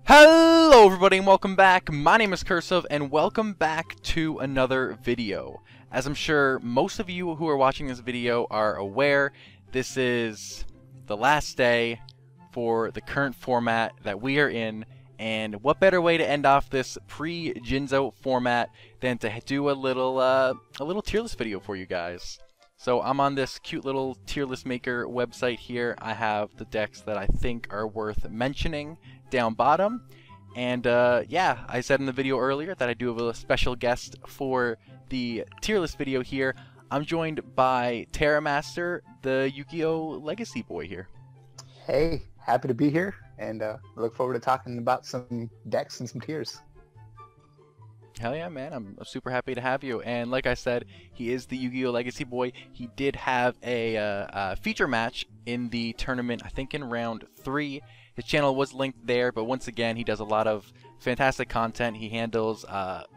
Hello everybody and welcome back. My name is Curseof and welcome back to another video. As I'm sure most of you who are watching this video are aware, this is the last day for the current format that we are in, and what better way to end off this pre-Jinzo format than to do a little tier list video for you guys. So I'm on this cute little tier list maker website here. I have the decks that I think are worth mentioning down bottom, and yeah, I said in the video earlier that I do have a special guest for the tier list video here. I'm joined by Terramaster, the YuGiOh Legacy boy here. Hey, happy to be here, and look forward to talking about some decks and some tiers. Hell yeah, man. I'm super happy to have you. And like I said, he is the YuGiOh Legacy boy. He did have a feature match in the tournament, I think in round 3. His channel was linked there, but once again, he does a lot of fantastic content. He handles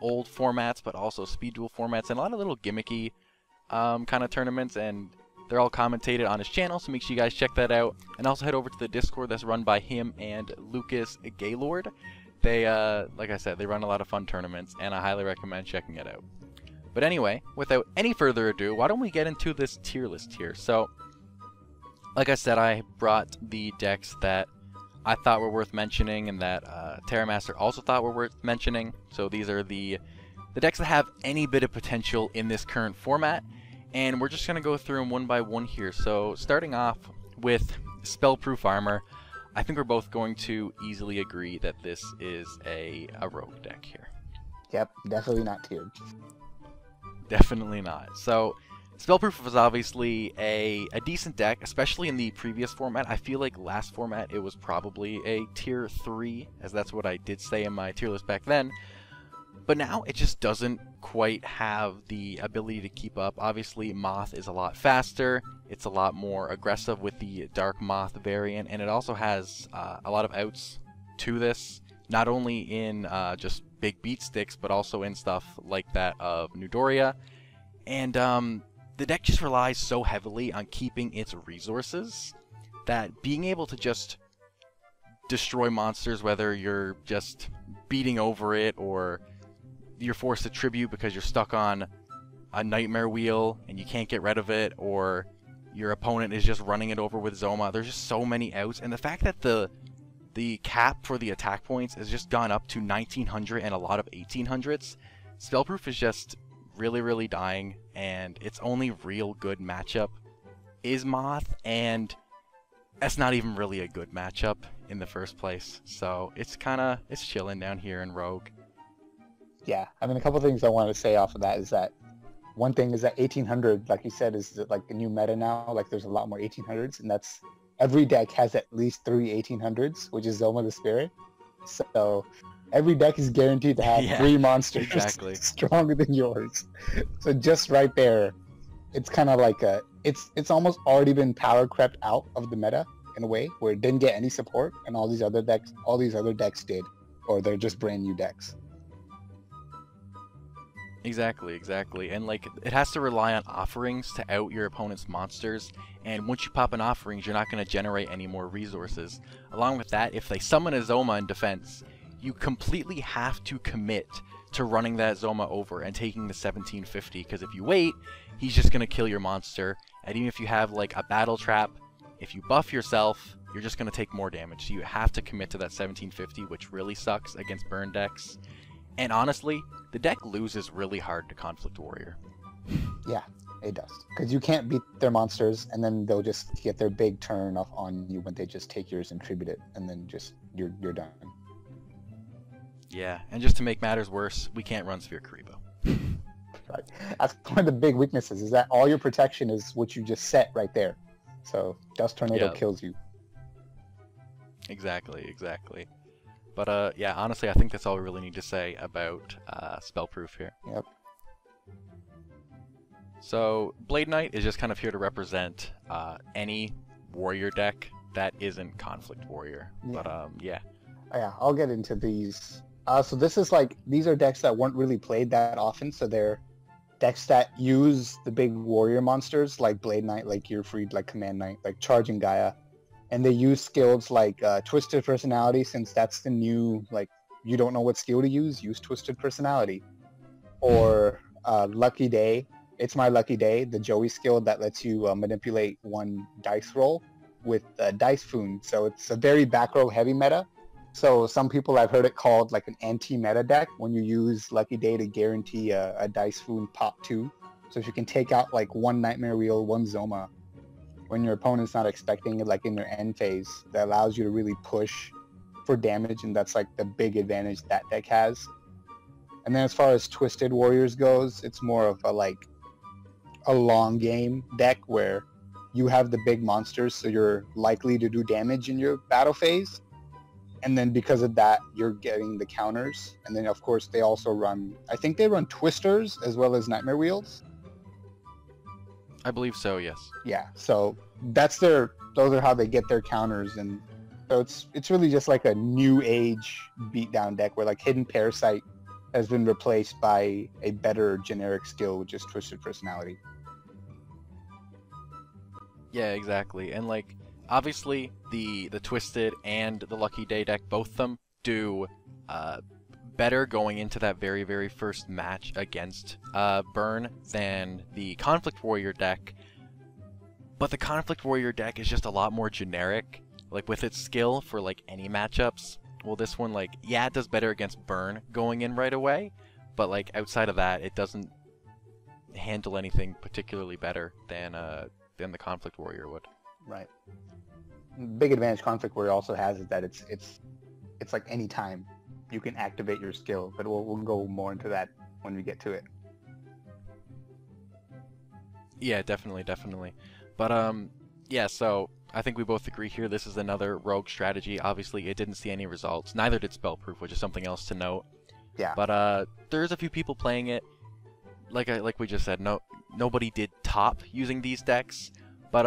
old formats, but also speed duel formats, and a lot of little gimmicky kind of tournaments, and they're all commentated on his channel, so make sure you guys check that out. And also head over to the Discord that's run by him and Lucas Gaylord. They, like I said, they run a lot of fun tournaments, and I highly recommend checking it out. But anyway, without any further ado, why don't we get into this tier list here? So, like I said, I brought the decks that I thought were worth mentioning, and that Terramaster also thought were worth mentioning. So these are the decks that have any bit of potential in this current format, and we're just going to go through them one by one here. So starting off with Spellproof Armor, I think we're both going to easily agree that this is a rogue deck here. Yep, definitely not tiered. Definitely not. So Spellproof was obviously a decent deck, especially in the previous format. I feel like last format it was probably a tier 3, as that's what I did say in my tier list back then. But now it just doesn't quite have the ability to keep up. Obviously, Moth is a lot faster. It's a lot more aggressive with the Dark Moth variant, and it also has a lot of outs to this, not only in just big beat sticks, but also in stuff like that of Newdoria. And the deck just relies so heavily on keeping its resources that being able to just destroy monsters, whether you're just beating over it or you're forced to tribute because you're stuck on a nightmare wheel and you can't get rid of it, or your opponent is just running it over with Zoma. There's just so many outs, and the fact that the cap for the attack points has just gone up to 1900 and a lot of 1800s. Spellproof is just really dying, and its only real good matchup is Moth, and that's not even really a good matchup in the first place. So it's chilling down here in Rogue. Yeah, I mean, a couple things I wanted to say off of that is that one thing is that 1800, like you said, is like a new meta now. Like there's a lot more 1800s, and that's every deck has at least 3 1800s, which is Zoma the Spirit. So every deck is guaranteed to have 3 monsters exactly stronger than yours. So just right there, it's kind of like it's almost already been power crept out of the meta in a way where it didn't get any support, and all these other decks did, or they're just brand new decks. Exactly. And like, it has to rely on offerings to out your opponent's monsters, and once you pop an offerings, you're not going to generate any more resources. Along with that, if they summon a Zoma in defense, you completely have to commit to running that Zoma over and taking the 1750, because if you wait, he's just going to kill your monster. And even if you have like a battle trap, if you buff yourself, you're just going to take more damage. So you have to commit to that 1750, which really sucks against burn decks. And honestly, the deck loses really hard to Conflict Warrior. Yeah, it does. Because you can't beat their monsters, and then they'll just get their big turn off on you when they just take yours and tribute it, and then just you're done. Yeah, and just to make matters worse, we can't run Sphere Karibo. Right. That's one of the big weaknesses, is that all your protection is what you just set right there. So Dust Tornado kills you. Exactly. But yeah, honestly, I think that's all we really need to say about Spellproof here. Yep. So Blade Knight is just kind of here to represent any warrior deck that isn't Conflict Warrior. Yeah. But yeah. Yeah, I'll get into these. So this is like, these are decks that weren't really played that often, so they're decks that use the big warrior monsters like Blade Knight, like Gearfried, like Command Knight, like Charging Gaia, and they use skills like Twisted Personality, since that's the new, like, you don't know what skill to use Twisted Personality. Or Lucky Day. It's My Lucky Day, the Joey skill that lets you manipulate one dice roll with Dice Foon. So it's a very back row heavy meta. So some people, I've heard it called like an anti-meta deck when you use Lucky Day to guarantee a Dice Foon pop 2. So if you can take out like one Nightmare Wheel, one Zoma, when your opponent's not expecting it, like in their end phase, that allows you to really push for damage, and that's like the big advantage that deck has. And then as far as Twisted Warriors goes, it's more of a long game deck where you have the big monsters, so you're likely to do damage in your battle phase. And then because of that, you're getting the counters. And then of course they also run, I think they run Twisters as well as Nightmare Wheels. I believe so, yes. Yeah, so those are how they get their counters. And so it's really just like a new age beatdown deck where like Hidden Parasite has been replaced by a better generic skill, which is Twisted Personality. Yeah, exactly. And like obviously the Twisted and the Lucky Day deck, both of them do better going into that very, very first match against Burn than the Conflict Warrior deck. But the Conflict Warrior deck is just a lot more generic, like with its skill for like any matchups. Well, this one, like, yeah, it does better against Burn going in right away, but like outside of that, it doesn't handle anything particularly better than the Conflict Warrior would. Right. Big advantage Conflict Warrior also has is that it's like any time you can activate your skill, but we'll go more into that when we get to it. Yeah, definitely. But yeah, so I think we both agree here this is another rogue strategy. Obviously, it didn't see any results. Neither did Spellproof, which is something else to note. Yeah. But there's a few people playing it. Like we just said, nobody did top using these decks. But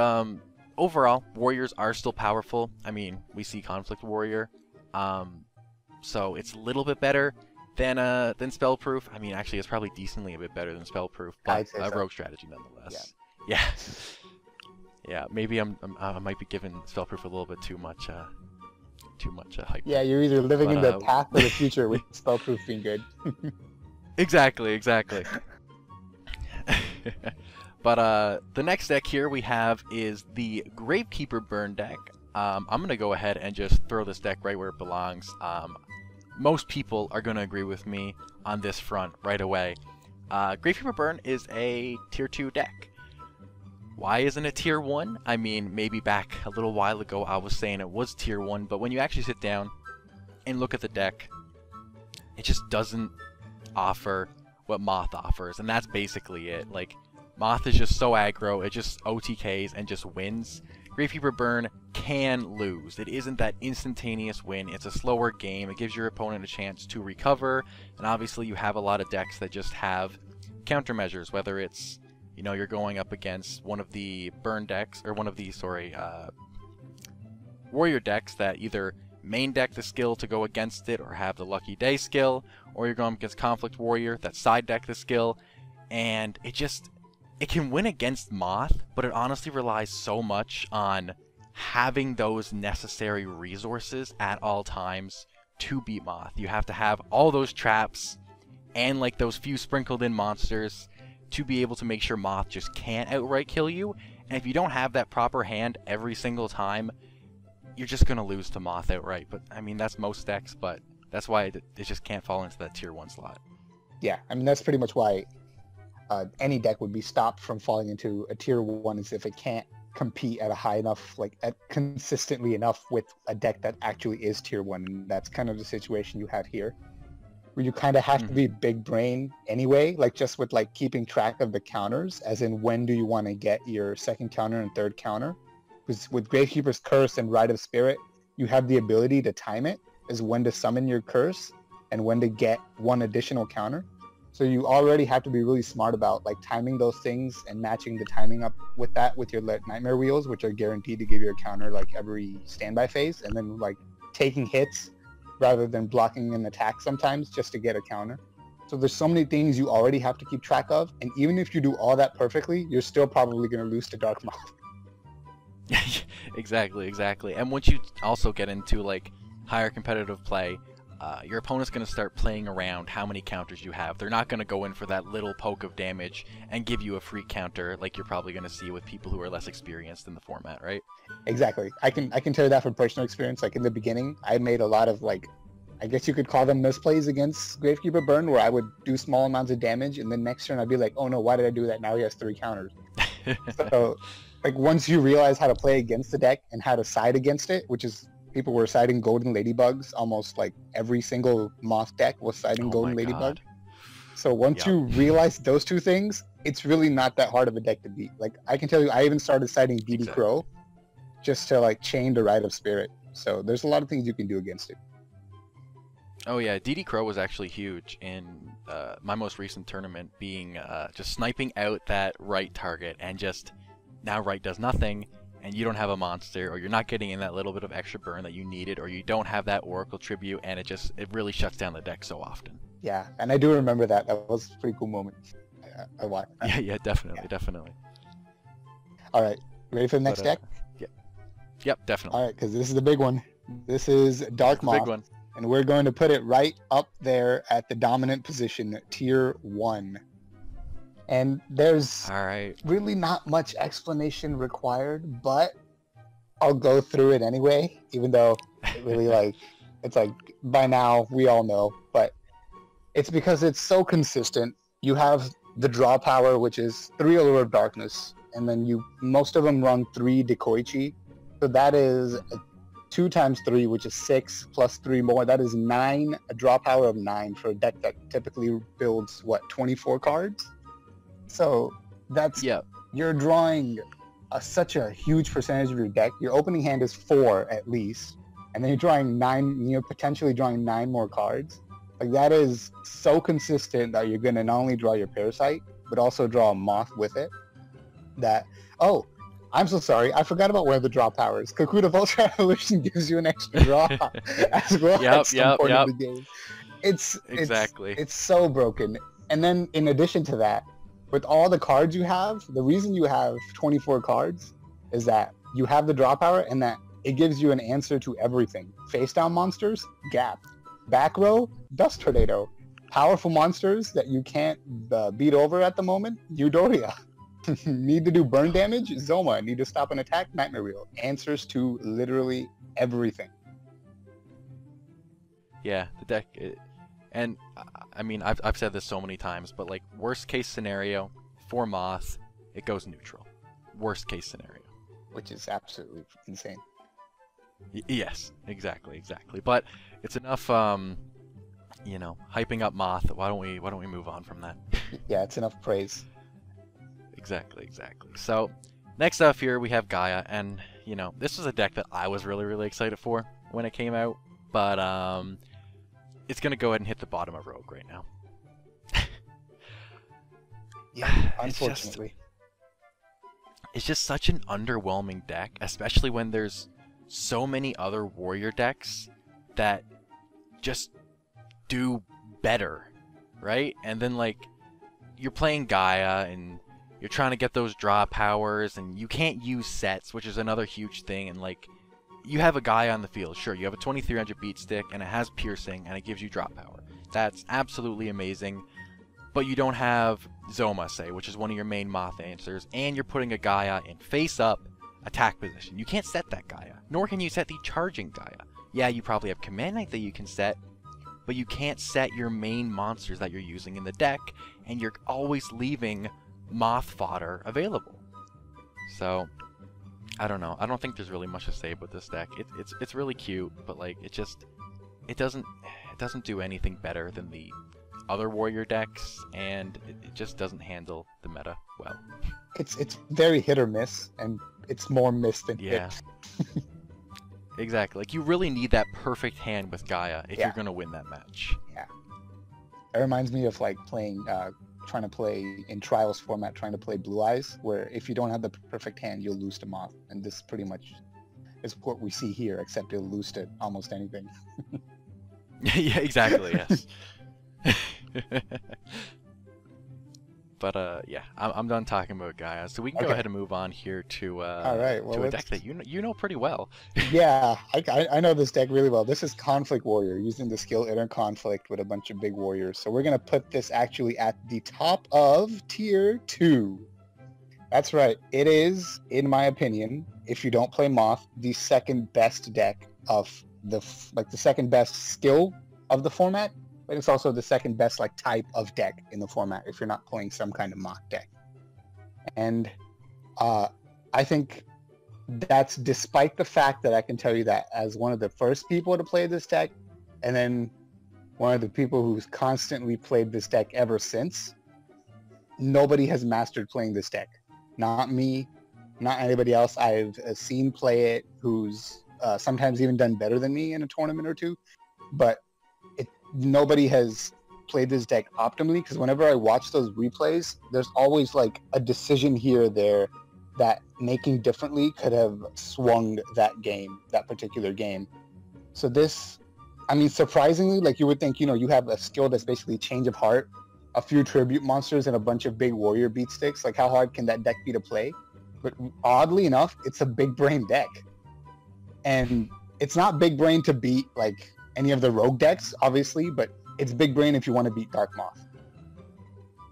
overall, Warriors are still powerful. I mean, we see Conflict Warrior. So it's a little bit better than Spellproof. I mean, actually, it's probably decently a bit better than Spellproof, but a rogue strategy nonetheless. Yeah. Yeah, maybe I might be giving Spellproof a little bit too much hype. Yeah, you're either living in the past or the future with Spellproof being good. Exactly. But the next deck here we have is the Gravekeeper Burn deck. I'm gonna go ahead and just throw this deck right where it belongs. Most people are gonna agree with me on this front right away. Gravekeeper Burn is a tier 2 deck. Why isn't it tier 1? I mean, maybe back a little while ago I was saying it was tier 1, but when you actually sit down and look at the deck, it just doesn't offer what Moth offers, and that's basically it. Like, Moth is just so aggro, it just OTKs and just wins. Gravekeeper Burn can lose. It isn't that instantaneous win, it's a slower game, it gives your opponent a chance to recover, and obviously you have a lot of decks that just have countermeasures, whether it's, you know, you're going up against one of the Burn decks, or one of the, Warrior decks that either main deck the skill to go against it or have the Lucky Day skill, or you're going against Conflict Warrior that side deck the skill, and it can win against Moth, but it honestly relies so much on having those necessary resources at all times to beat Moth. You have to have all those traps and like those few sprinkled in monsters to be able to make sure Moth just can't outright kill you, and if you don't have that proper hand every single time, you're just going to lose to Moth outright. But I mean, that's most decks, but that's why it just can't fall into that tier 1 slot. Yeah, I mean, that's pretty much why any deck would be stopped from falling into a tier 1 is if it can't compete at a high enough, like consistently enough with a deck that actually is tier 1, and that's kind of the situation you have here, where you kind of have to be big brain anyway, like just with like keeping track of the counters, as in when do you want to get your second counter and third counter. Because with Gravekeeper's Curse and Rite of Spirit, you have the ability to time it, as when to summon your curse and when to get one additional counter. So you already have to be really smart about like timing those things and matching the timing up with that with your Nightmare Wheels, which are guaranteed to give you a counter like every standby phase, and then like taking hits rather than blocking an attack sometimes just to get a counter. So there's so many things you already have to keep track of, and even if you do all that perfectly, you're still probably going to lose to Dark Moth. Exactly, exactly. And once you also get into like higher competitive play, your opponent's going to start playing around how many counters you have. They're not going to go in for that little poke of damage and give you a free counter like you're probably going to see with people who are less experienced in the format, right? Exactly. I can tell you that from personal experience. Like in the beginning, I made a lot of like, I guess you could call them misplays against Gravekeeper Burn, where I would do small amounts of damage, and then next turn I'd be like, oh no, why did I do that? Now he has 3 counters. So, like once you realize how to play against the deck and how to side against it, which is people were siding Golden Ladybugs, almost like every single Moth deck was siding Golden Ladybug. So once you realize those two things, it's really not that hard of a deck to beat. Like I can tell you, I even started siding DD Crow just to like chain the Rite of Spirit. So there's a lot of things you can do against it. Oh yeah, DD Crow was actually huge in my most recent tournament, being just sniping out that right target, and just now right does nothing, and you don't have a monster, or you're not getting in that little bit of extra burn that you needed, or you don't have that Oracle Tribute, and it really shuts down the deck so often. Yeah, and I do remember that. That was a pretty cool moment. I watched. Yeah, definitely, definitely. All right, ready for the next deck? Yeah. Yep, definitely. All right, because this is the big one. This is Dark Moth. Big one. And we're going to put it right up there at the dominant position, tier 1. And there's really not much explanation required, but I'll go through it anyway, even though it really it's like by now we all know, but it's because it's so consistent. You have the draw power, which is 3 Allure of Darkness, and then most of them run 3 Decoichi. So that is 2 times 3, which is 6, plus 3 more. That is 9, a draw power of 9 for a deck that typically builds, 24 cards? So that's, you're drawing such a huge percentage of your deck. Your opening hand is 4 at least, and then you're drawing 9, you're potentially drawing 9 more cards. Like that is so consistent that you're going to not only draw your Parasite, but also draw a Moth with it. I'm so sorry. I forgot about one of the draw powers. Kakuta Vulture Evolution gives you an extra draw as well at some point in the game. It's so broken. And then in addition to that, with all the cards you have, the reason you have 24 cards is that you have the draw power and that it gives you an answer to everything. Face down monsters, Gap. Back row, Dust Tornado. Powerful monsters that you can't beat over at the moment, Eudoria. Need to do burn damage? Zoma. Need to stop an attack? Nightmare Wheel. Answers to literally everything. Yeah, the deck, and I mean, I've said this so many times, but like worst case scenario for Moth, it goes neutral. Worst case scenario. Which is absolutely insane. Yes, exactly. But it's enough, hyping up Moth. Why don't we move on from that? Yeah, it's enough praise. Exactly. So, next up here we have Gaia, and this was a deck that I was really excited for when it came out, but it's gonna go ahead and hit the bottom of Rogue right now. Yeah, unfortunately. It's just such an underwhelming deck, especially when there's so many other warrior decks that just do better, right? And then like you're playing Gaia and you're trying to get those draw powers, and you can't use sets, which is another huge thing. And like, you have a Gaia on the field, sure, you have a 2300 beat stick, and it has piercing, and it gives you draw power. That's absolutely amazing. But you don't have Zoma, say, which is one of your main Moth answers, and you're putting a Gaia in face-up attack position. You can't set that Gaia, nor can you set the charging Gaia. Yeah, you probably have Command Knight that you can set, but you can't set your main monsters that you're using in the deck, and you're always leaving Moth fodder available. So I don't know. I don't think there's really much to say about this deck. It's really cute, but like it doesn't do anything better than the other warrior decks, and it just doesn't handle the meta well. It's very hit or miss, and it's more miss than hit. Exactly. Like you really need that perfect hand with Gaia if you're gonna win that match. Yeah. It reminds me of like playing trying to play in Trials format, trying to play Blue Eyes, where if you don't have the perfect hand, you'll lose to Moth. And this pretty much is what we see here, except you'll lose to almost anything. Yeah, exactly, yes. But yeah, I'm done talking about Gaia, so we can go Okay. ahead and move on here to All right. Well, to a let's. deck that you know pretty well. Yeah, I know this deck really well. This is Conflict Warrior using the skill Inner Conflict with a bunch of big warriors. So we're gonna put this actually at the top of tier 2. That's right. It is, in my opinion, if you don't play Moth, the second best deck of the second best skill of the format, but it's also the second best like type of deck in the format if you're not playing some kind of Moth deck. And I think that's despite the fact that I can tell you that as one of the first people to play this deck, and then one of the people who's constantly played this deck ever since, nobody has mastered playing this deck. Not me, not anybody else I've seen play it who's sometimes even done better than me in a tournament or two, but nobody has played this deck optimally, because whenever I watch those replays, there's always like a decision here or there that making differently could have swung that particular game. So this, I mean, surprisingly, like you would think, you have a skill that's basically change of heart, a few tribute monsters, and a bunch of big warrior beat sticks. Like, how hard can that deck be to play? But oddly enough, it's a big brain deck. And it's not big brain to beat like any of the rogue decks, obviously, but it's big brain if you want to beat Dark Moth.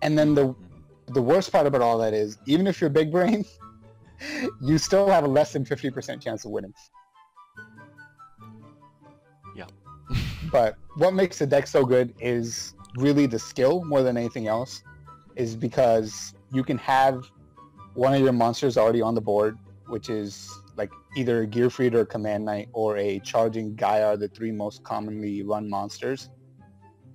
And then the worst part about all that is, even if you're big brain, you still have a less than 50% chance of winning. Yeah. But what makes the deck so good is really the skill more than anything else, is because you can have one of your monsters already on the board, which is like either a Gearfried or a Command Knight or a charging Gaia are the 3 most commonly run monsters.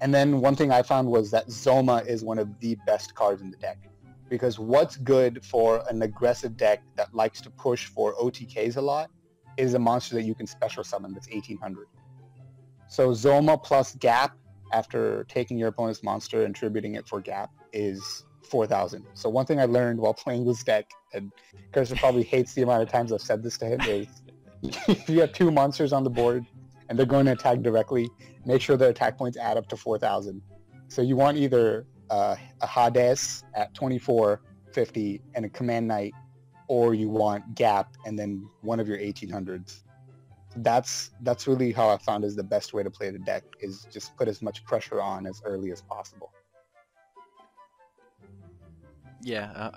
And then one thing I found was that Zoma is one of the best cards in the deck. Because what's good for an aggressive deck that likes to push for OTKs a lot is a monster that you can special summon that's 1800. So Zoma plus Gap, after taking your opponent's monster and tributing it for Gap, is 4,000. So one thing I learned while playing this deck, and Cursor probably hates the amount of times I've said this to him, is if you have 2 monsters on the board and they're going to attack directly, make sure their attack points add up to 4,000. So you want either a Hades at 2450 and a Command Knight, or you want Gap and then one of your 1800s. That's really how I found is the best way to play the deck, is just put as much pressure on as early as possible. Yeah,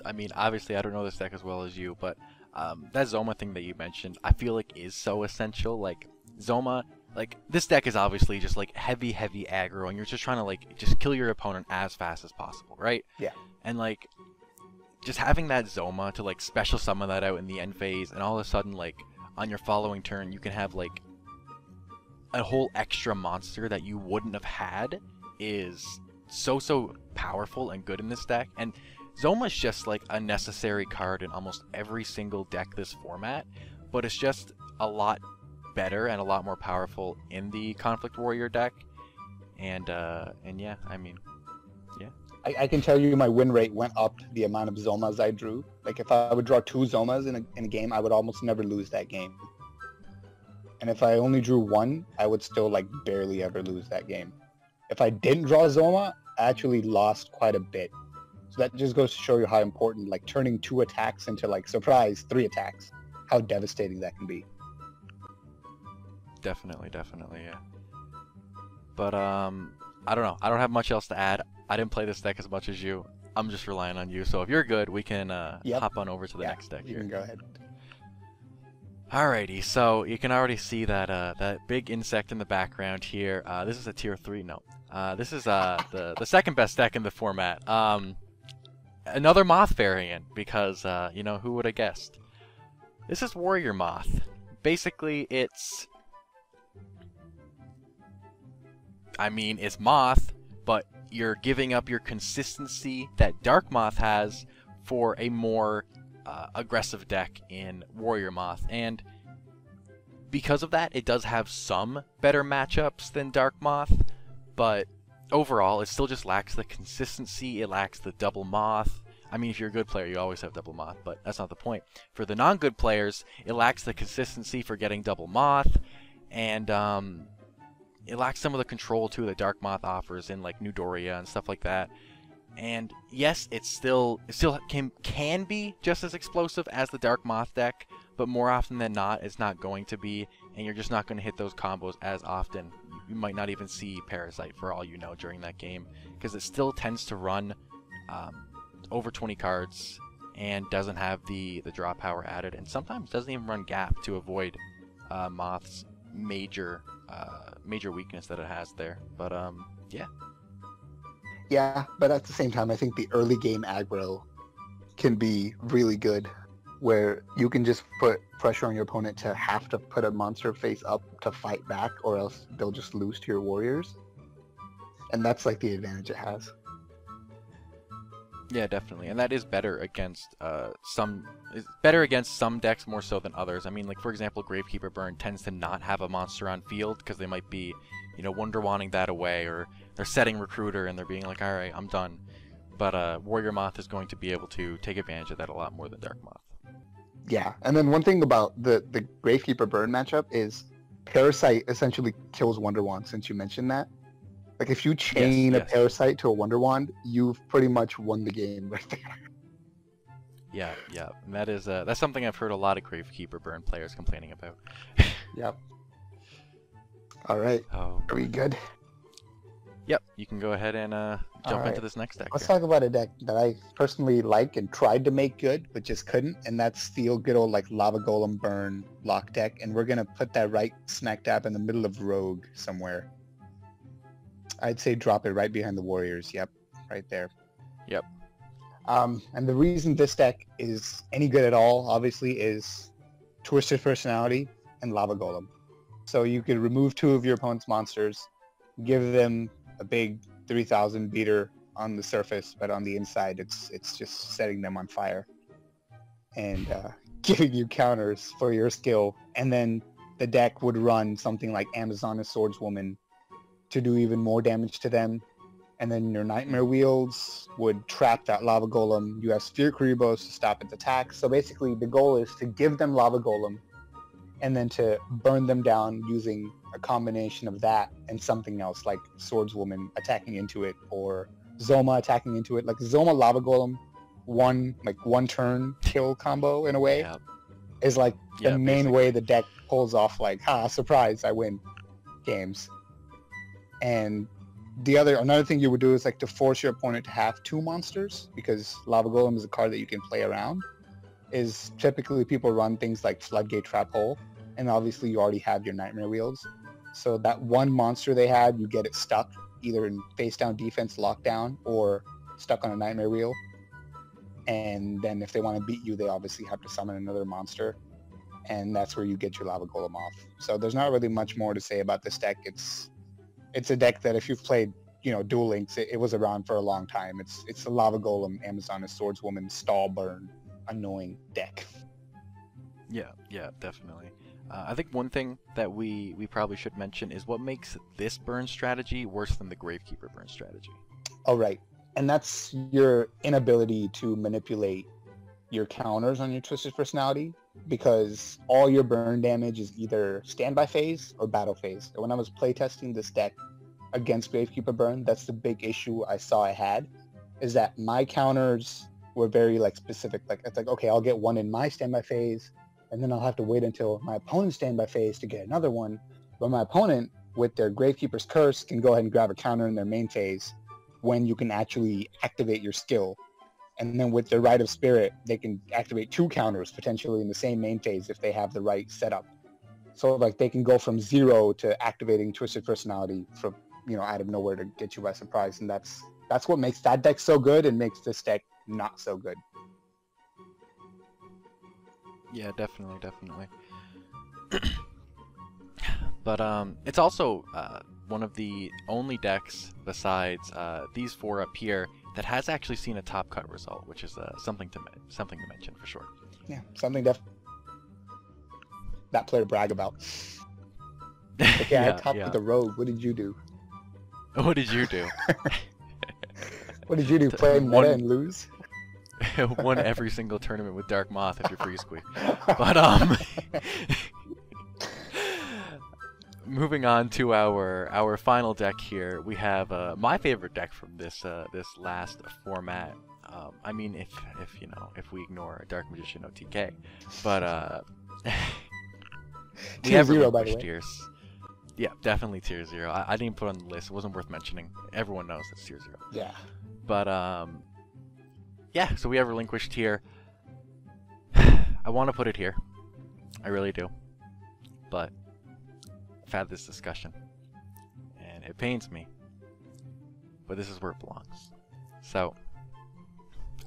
I mean, obviously I don't know this deck as well as you, but that Zoma thing that you mentioned, I feel like is so essential. Like, Zoma, like, this deck is obviously just like heavy aggro, and you're just trying to like just kill your opponent as fast as possible, right? Yeah. And like, just having that Zoma to like special summon that out in the end phase, and all of a sudden, like, on your following turn you can have like a whole extra monster that you wouldn't have had, is so powerful and good in this deck. And Zoma's just like a necessary card in almost every single deck this format, but it's just a lot better and a lot more powerful in the Conflict Warrior deck. And yeah, I mean, yeah. I can tell you my win rate went up the amount of Zomas I drew. Like, if I would draw 2 Zomas in a game, I would almost never lose that game. And if I only drew 1, I would still like barely ever lose that game. If I didn't draw Zoma, I actually lost quite a bit. So that just goes to show you how important, like, turning 2 attacks into, like, surprise 3 attacks, how devastating that can be. Definitely, yeah. But I don't know. I don't have much else to add. I didn't play this deck as much as you. I'm just relying on you. So if you're good, we can hop on over to the next deck here. You can go ahead. Alrighty, so you can already see that that big insect in the background here. This is a tier 3. No, this is the second best deck in the format. Another Moth variant, because who would have guessed? This is Warrior Moth. Basically, it's Moth, but you're giving up your consistency that Dark Moth has for a more aggressive deck in Warrior Moth. And because of that, it does have some better matchups than Dark Moth, but overall, it still just lacks the consistency. It lacks the double Moth. I mean, if you're a good player, you always have double Moth, but that's not the point. For the non-good players, it lacks the consistency for getting double Moth, and it lacks some of the control, too, that Dark Moth offers in, like, New Doria and stuff like that. And yes, it still can be just as explosive as the Dark Moth deck, but more often than not, it's not going to be, and you're just not going to hit those combos as often. You might not even see Parasite for all you know during that game, because it still tends to run over 20 cards and doesn't have the draw power added, and sometimes doesn't even run Gap to avoid Moth's major weakness that it has there. But yeah. Yeah, but at the same time, I think the early game aggro can be really good, where you can just put pressure on your opponent to have to put a monster face up to fight back, or else they'll just lose to your warriors. And that's like the advantage it has. Yeah, definitely, and that is better against some decks more so than others. I mean, like for example, Gravekeeper Burn tends to not have a monster on field because they might be, Wonder Wanting that away, or they're setting Recruiter and they're being like, all right, I'm done. But Warrior Moth is going to be able to take advantage of that a lot more than Dark Moth. Yeah, and then one thing about the Gravekeeper Burn matchup is Parasite essentially kills Wonder Wand, since you mentioned that. Like, if you chain a Parasite to a Wonder Wand, you've pretty much won the game right there. Yeah. And that is that's something I've heard a lot of Gravekeeper Burn players complaining about. Yep. All right. Oh. Are we good? Yep. You can go ahead and jump into this next deck. Let's talk about a deck that I personally like and tried to make good, but just couldn't, and that's the good old Lava Golem Burn lock deck, and we're gonna put that right smack dab in the middle of Rogue somewhere. I'd say drop it right behind the Warriors. Yep, right there. Yep. And the reason this deck is any good at all, obviously, is Twisted Personality and Lava Golem. So you could remove 2 of your opponent's monsters, give them a big 3,000 beater on the surface, but on the inside, it's just setting them on fire and giving you counters for your skill. And then the deck would run something like Amazoness Swordswoman to do even more damage to them, and then your Nightmare Wheels would trap that Lava Golem. You have Sphere Kuribohs to stop its attacks. So basically the goal is to give them Lava Golem and then to burn them down using a combination of that and something else, like Swordswoman attacking into it or Zoma attacking into it. Like Zoma Lava Golem, one turn kill combo in a way, is like the main way the deck pulls off surprise, I win games. And another thing you would do is to force your opponent to have 2 monsters, because Lava Golem is a card that you can play around. Is typically people run things like Floodgate Trap Hole, and obviously you already have your Nightmare Wheels. So that one monster they had, you get it stuck either in face down defense lockdown or stuck on a Nightmare Wheel. And then if they want to beat you, they obviously have to summon another monster, and that's where you get your Lava Golem off. So there's not really much more to say about this deck. It's a deck that if you've played, Duel Links, it was around for a long time. It's a Lava Golem, Amazoness Swordswoman, stall burn, annoying deck. Yeah, definitely. I think one thing that we probably should mention is what makes this burn strategy worse than the Gravekeeper burn strategy. Oh, right. And that's your inability to manipulate your counters on your Twisted Personality, because all your burn damage is either standby phase or battle phase. And when I was playtesting this deck against Gravekeeper Burn, that's the big issue I saw I had, is that my counters were very specific. It's okay, I'll get one in my standby phase, and then I'll have to wait until my opponent's standby phase to get another one. But my opponent, with their Gravekeeper's Curse, can go ahead and grab a counter in their main phase when you can actually activate your skill. And then with their Rite of Spirit, they can activate 2 counters potentially in the same main phase if they have the right setup. So they can go from 0 to activating Twisted Personality from out of nowhere to get you by surprise, and that's what makes that deck so good and makes this deck not so good. Yeah, definitely. But it's also one of the only decks besides these 4 up here that has actually seen a top cut result, which is something to mention for sure. Yeah, something that player to brag about. I topped with the Rogue. What did you do? What did you do? What did you do? Play meta and lose? Won every single tournament with Dark Moth if you're free squeak. But moving on to our final deck here, we have my favorite deck from this this last format. I mean, if you know, if we ignore Dark Magician OTK, but we Tier have 0, by the relinquished way. tiers. Yeah, definitely tier 0. I didn't put it on the list. It wasn't worth mentioning. Everyone knows that's tier 0. Yeah. But yeah. So we have relinquished tier. I want to put it here. I really do. But I've had this discussion, and it pains me. But this is where it belongs. So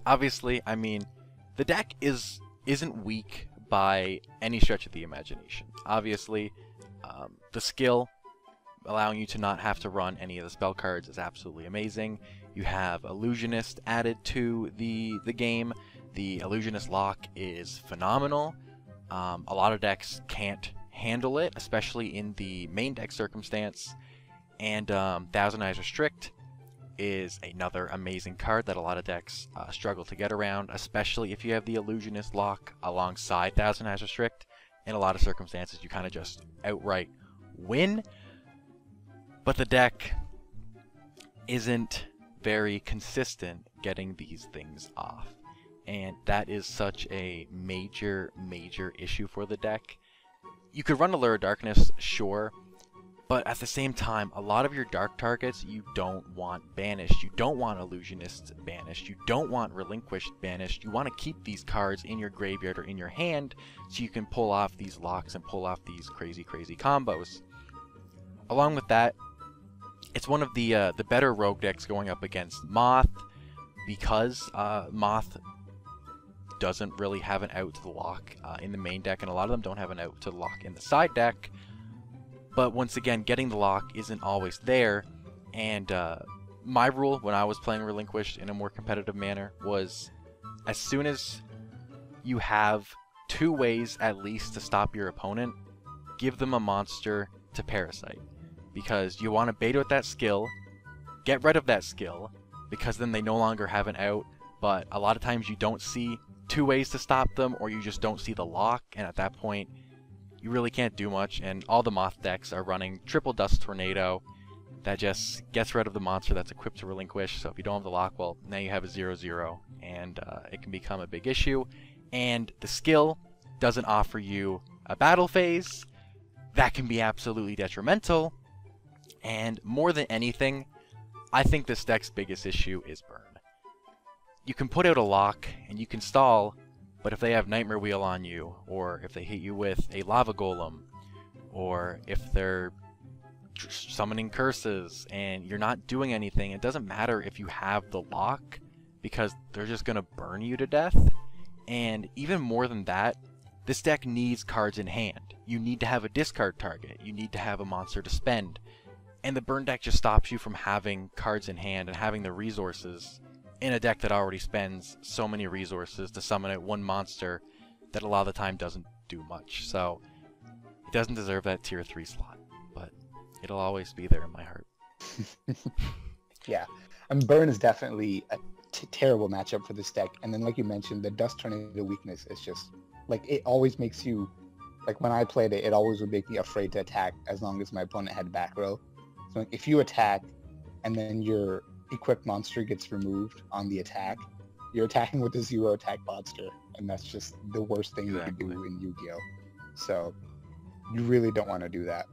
obviously, I mean, the deck isn't weak by any stretch of the imagination. Obviously, the skill allowing you to not have to run any of the spell cards is absolutely amazing. You have Illusionist added to the game. The Illusionist lock is phenomenal. A lot of decks can't handle it, especially in the main deck circumstance. And Thousand Eyes Restrict is another amazing card that a lot of decks struggle to get around, especially if you have the Illusionist lock alongside Thousand Eyes Restrict. In a lot of circumstances, you kind of just outright win. But the deck isn't very consistent getting these things off. And that is such a major, major issue for the deck. You could run Allure of Darkness, sure, but at the same time, a lot of your dark targets you don't want banished. You don't want Illusionist banished. You don't want Relinquished banished. You want to keep these cards in your graveyard or in your hand so you can pull off these locks and pull off these crazy, crazy combos. Along with that, it's one of the better rogue decks going up against Moth, because Moth doesn't really have an out to the lock in the main deck, and a lot of them don't have an out to the lock in the side deck. But once again, getting the lock isn't always there, and my rule when I was playing Relinquished in a more competitive manner was, as soon as you have 2 ways at least to stop your opponent, give them a monster to Parasite. Because you want to bait out that skill, get rid of that skill, because then they no longer have an out, but a lot of times you don't see 2 ways to stop them, or you just don't see the lock, and at that point, you really can't do much, and all the Moth decks are running Triple Dust Tornado that just gets rid of the monster that's equipped to Relinquish, so if you don't have the lock, well, now you have a 0/0, and it can become a big issue, and the skill doesn't offer you a battle phase. That can be absolutely detrimental, and more than anything, I think this deck's biggest issue is burn. You can put out a lock, and you can stall, but if they have Nightmare Wheel on you, or if they hit you with a Lava Golem, or if they're summoning curses, and you're not doing anything, it doesn't matter if you have the lock, because they're just going to burn you to death. And even more than that, this deck needs cards in hand. You need to have a discard target. You need to have a monster to spend. And the burn deck just stops you from having cards in hand and having the resources in a deck that already spends so many resources to summon out one monster that a lot of the time doesn't do much. So it doesn't deserve that tier 3 slot, but it'll always be there in my heart. Yeah, and burn is definitely a terrible matchup for this deck. And then, like you mentioned, the Dust Tornado weakness is just like, it always makes you, like when I played it, it always would make me afraid to attack as long as my opponent had back row. So like, if you attack and then your equipped monster gets removed on the attack, you're attacking with a 0 attack monster, and that's just the worst thing you can do in Yu-Gi-Oh! So you really don't want to do that.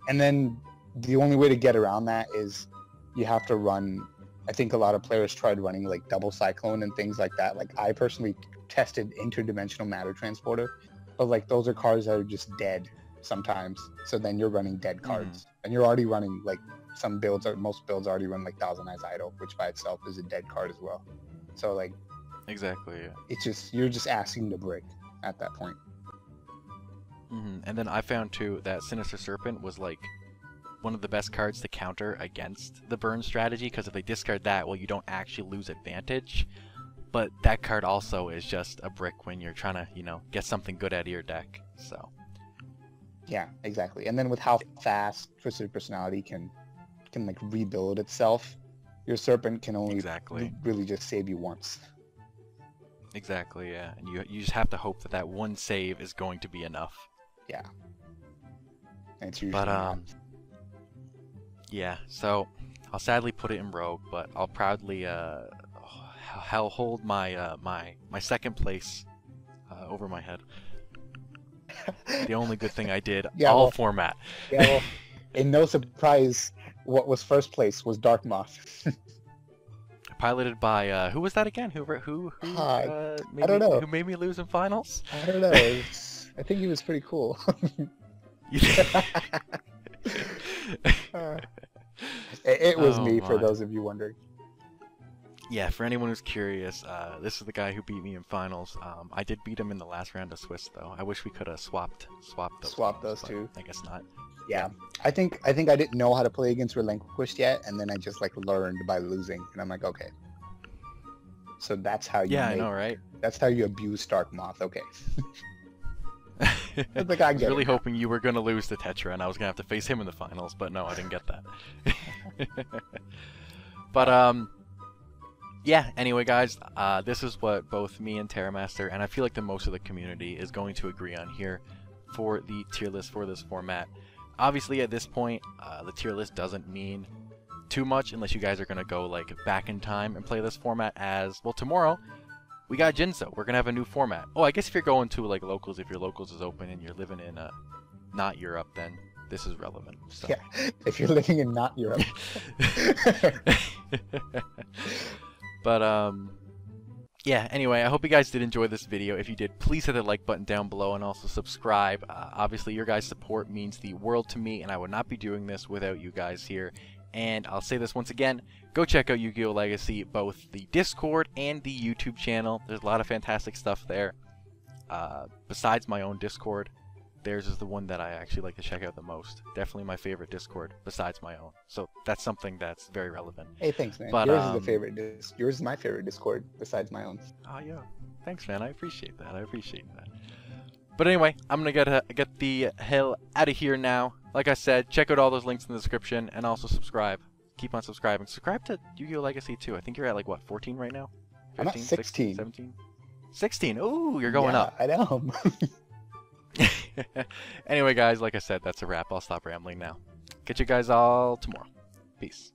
And then the only way to get around that is you have to run, I think a lot of players tried running like Double Cyclone and things like that. Like I personally tested Interdimensional Matter Transporter, but like those are cards that are just dead sometimes. So then you're running dead cards, and you're already running like some builds, or most builds already run like Thousand Eyes Idol, which by itself is a dead card as well. So like, exactly, yeah. It's just, you're just asking to break at that point. And then I found too that Sinister Serpent was like one of the best cards to counter against the burn strategy, because if they discard that, well, you don't actually lose advantage. But that card also is just a brick when you're trying to, you know, get something good out of your deck. So yeah, exactly. And then with how fast Twisted Personality can like rebuild itself, your Serpent can only really just save you once. Exactly, yeah. And you just have to hope that that one save is going to be enough. Yeah. And it's usually but not. Yeah, so I'll sadly put it in Rogue, but I'll proudly I'll hold my my second place over my head. The only good thing I did Yeah, all well, format. Yeah, well, in no surprise, what was first place was Dark Moth. Piloted by who was that again? Who I made don't know. who made me lose in finals? I don't know. I think he was pretty cool. It was me, for those of you wondering. Yeah, for anyone who's curious, this is the guy who beat me in finals. I did beat him in the last round of Swiss, though. I wish we could have swapped those two. I guess not. Yeah, I think I didn't know how to play against relinquished yet, and then I just like learned by losing, and I'm like, okay. So that's how you. Yeah, I know, right? That's how you abuse Dark Moth. Okay. I was really hoping you were gonna lose the Tetra, and I was gonna have to face him in the finals, but no, I didn't get that. But yeah. Anyway, guys, this is what both me and Terramaster, and I feel like the most of the community is going to agree on here for the tier list for this format. Obviously, at this point, the tier list doesn't mean too much unless you guys are gonna go like back in time and play this format as well. Tomorrow, we got Jinso. We're gonna have a new format. Oh, I guess if you're going to like locals, if your locals is open and you're living in not Europe, then this is relevant. So. Yeah, if you're living in not Europe. But yeah, anyway, I hope you guys did enjoy this video. If you did, please hit the like button down below and also subscribe. Obviously, your guys' support means the world to me, and I would not be doing this without you guys here. And I'll say this once again, go check out YuGiOh Legacy, both the Discord and the YouTube channel. There's a lot of fantastic stuff there. Besides my own Discord, theirs is the one that I actually like to check out the most. Definitely my favorite Discord, besides my own. So that's something that's very relevant. Hey, thanks, man. But, yours is the favorite. Yours is my favorite Discord, besides my own. Oh, yeah. Thanks, man. I appreciate that. I appreciate that. But anyway, I'm going to get the hell out of here now. Like I said, check out all those links in the description, and also subscribe. Keep on subscribing. Subscribe to YuGiOh Legacy, too. I think you're at, like, what, 14 right now? 15, I'm at 16. 17? 16? Ooh, you're going up. I know. Anyway, guys, like I said, that's a wrap. I'll stop rambling now. Catch you guys all tomorrow. Peace.